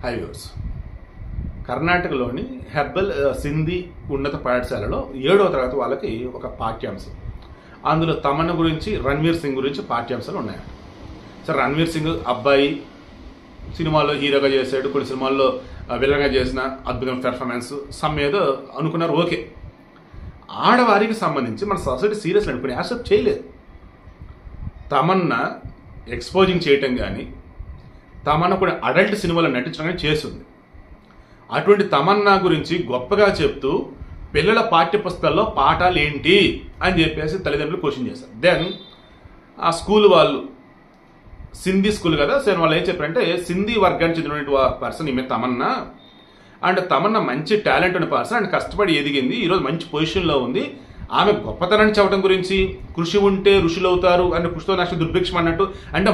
High viewers, కర్ణాటకలోని herbal Sindhi ఉన్నత పాఠశాలలో 7వ తరగతి వాళ్ళకి ఒక పాఠ్యాంశం. అందులో తమన్నా గురించి, రణ్వీర్ సింగ్ గురించి పాఠ్యాంశాలు ఉన్నాయి. సరే, రణ్వీర్ సింగ్ అబ్బాయి సినిమాల్లో హీరోగా చేశాడు, కొన్ని సినిమాల్లో విలన్గా చేసిన అద్భుతమైన పెర్ఫార్మెన్స్ సమ్ ఏదో అనుకున్నారు. ఓకే, ఆడవారికి సంబంధించి మన సొసైటీ సీరియస్ అనుకుని యాక్సెప్ట్ చేయలేదు. తమన్నా ఎక్స్పోజింగ్ చేయటం కానీ, తమన్నా కూడా అడల్ట్ సినిమాలో నటించడం కానీ చేస్తుంది. అటువంటి తమన్నా గురించి గొప్పగా చెప్తూ పిల్లల పాఠ్యపుస్తకాల్లో పాఠాలు ఏంటి అని చెప్పేసి తల్లిదండ్రులు క్వశ్చన్ చేశారు. దెన్ ఆ స్కూల్ వాళ్ళు, సింధీ స్కూల్ కదా, సో వాళ్ళు ఏం చెప్పారంటే, సింధీ వర్గానికి చెందినటువంటి పర్సన్ ఈమె తమన్నా, అండ్ తమన్నా మంచి టాలెంట్ ఉన్న పర్సన్, అండ్ కష్టపడి ఎదిగింది, ఈరోజు మంచి పొజిషన్లో ఉంది. ఆమె గొప్పతనాన్ని చెప్పడం గురించి, కృషి ఉంటే ఋషులు అవుతారు అంటే కృషితో నష్టం దుర్భిక్షం అన్నట్టు, అంటే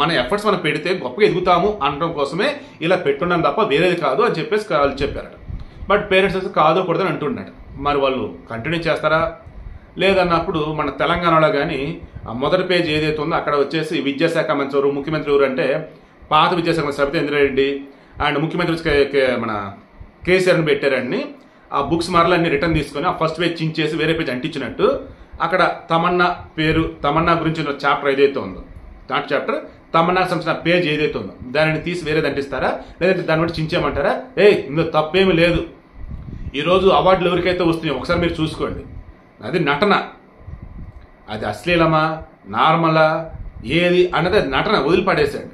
మన ఎఫర్ట్స్ మనం పెడితే గొప్పగా ఎదుగుతాము అనడం కోసమే ఇలా పెట్టున్నాం తప్ప వేరేది కాదు అని చెప్పేసి వాళ్ళు చెప్పారట. బట్ పేరెంట్స్ అయితే కాదు కూడదని అంటున్నాడు. మరి వాళ్ళు కంటిన్యూ చేస్తారా లేదన్నప్పుడు మన తెలంగాణలో కానీ మొదటి పేజ్ ఏదైతే ఉందో అక్కడ వచ్చేసి విద్యాశాఖ మంత్రి ఎవరు, ముఖ్యమంత్రి ఎవరు అంటే పాత విద్యాశాఖ మంత్రి సబితా ఇంద్రారెడ్డి, అండ్ ముఖ్యమంత్రి మన కేసీఆర్ని పెట్టారని ఆ బుక్స్ మరలా అన్ని రిటర్న్ తీసుకొని ఆ ఫస్ట్ పేజ్ చించేసి వేరే పేజ్ అంటించినట్టు అక్కడ తమన్నా పేరు, తమన్నా గురించి చాప్టర్ ఏదైతే ఉందో దాంట్ చాప్టర్ తమన్నా సంబంధించిన పేజ్ ఏదైతే ఉందో దానిని తీసి వేరేది అంటిస్తారా, లేదంటే దాన్ని బట్టి చించేయమంటారా? ఇందులో తప్పేమీ లేదు. ఈరోజు అవార్డులు ఎవరికైతే వస్తున్నాయో ఒకసారి మీరు చూసుకోండి. అది నటన, అది అశ్లీలమా నార్మలా ఏది అన్నది అది నటన, వదిలిపడేసాడు.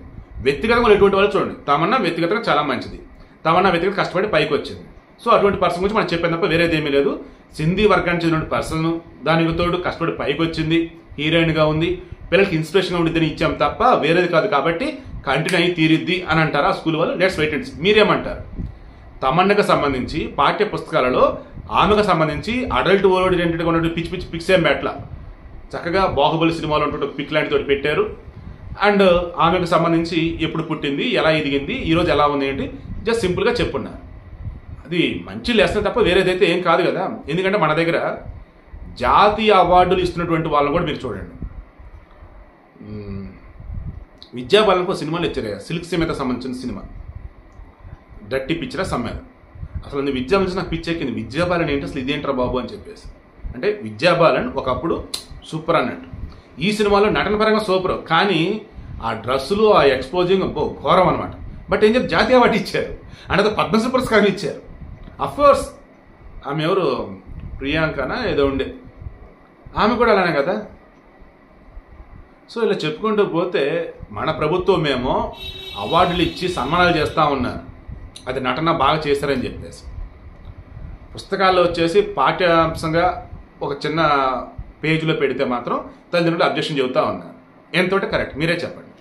వ్యక్తిగతంగా ఎటువంటి వాళ్ళు చూడండి, తమన్నా వ్యక్తిగతంగా చాలా మంచిది, తమన్నా వ్యక్తిగత కష్టపడి పైకి వచ్చింది. సో అటువంటి పర్సన్ గురించి మనం చెప్పేది తప్ప వేరేది ఏమీ లేదు. సింధీ వర్గానికి చెందిన పర్సన్, దానికి తోడు కష్టపడి పైకి వచ్చింది, హీరోయిన్గా ఉంది, పిల్లలకి ఇన్స్పిరేషన్గా ఉండిద్దని ఇచ్చాం తప్ప వేరేది కాదు. కాబట్టి కంటిన్యూ అయ్యి తీరిద్ది అని అంటారా స్కూల్ వాళ్ళు? Let's wait and see. మీరేమంటారు? తమన్నాకు సంబంధించి పాఠ్య పుస్తకాలలో ఆమెకు సంబంధించి అడల్ట్ ఓరియంటెడ్గా ఉన్నటువంటి పిచ్చి పిచ్చి పిక్స్ ఏం పెట్టలా, చక్కగా బాహుబలి సినిమాలో ఉంటుంటే పిక్ లాంటితో పెట్టారు. అండ్ ఆమెకు సంబంధించి ఎప్పుడు పుట్టింది, ఎలా ఎదిగింది, ఈరోజు ఎలా ఉంది ఏంటి జస్ట్ సింపుల్గా చెప్పున్నారు. అది మంచి లెసన్ తప్ప వేరేదైతే ఏం కాదు కదా. ఎందుకంటే మన దగ్గర జాతీయ అవార్డులు ఇస్తున్నటువంటి వాళ్ళని కూడా మీరు చూడండి. విద్యాబాలకు సినిమాలు ఇచ్చారు, సిల్క్ సీమేత సంబంధించిన సినిమా, డట్టి పిక్చరా సమ్మేద. అసలు విద్యా నుంచి నాకు పిచ్చి ఎక్కింది. విద్యాబాలన్ ఏంటి అసలు, ఇదేంట్రా బాబు అని చెప్పేసి. అంటే విద్యాబాలన్ ఒకప్పుడు సూపర్ అన్నట్టు, ఈ సినిమాలో నటన పరంగా సూపర్, కానీ ఆ డ్రెస్సులు, ఆ ఎక్స్పోజింగ్ ఘోరం అనమాట. బట్ ఏం చెప్పి జాతీయ అవార్డు ఇచ్చారు, అంటే పద్మశ్రీ పురస్కారం ఇచ్చారు. అఫ్కోర్స్ ఆమె ఎవరు, ప్రియాంకనా ఏదో ఉండే, ఆమె కూడా అలానే కదా. సో ఇలా చెప్పుకుంటూ పోతే మన ప్రభుత్వం ఏమో అవార్డులు ఇచ్చి సన్మానాలు చేస్తూ ఉన్నారు, అది నటన బాగా చేశారని చెప్పేసి. పుస్తకాల్లో వచ్చేసి పాఠ్యాంశంగా ఒక చిన్న పేజీలో పెడితే మాత్రం తల్లిదండ్రులు అబ్జెక్షన్ చెబుతూ ఉన్నారు. ఎంతోటి కరెక్ట్, మీరే చెప్పండి.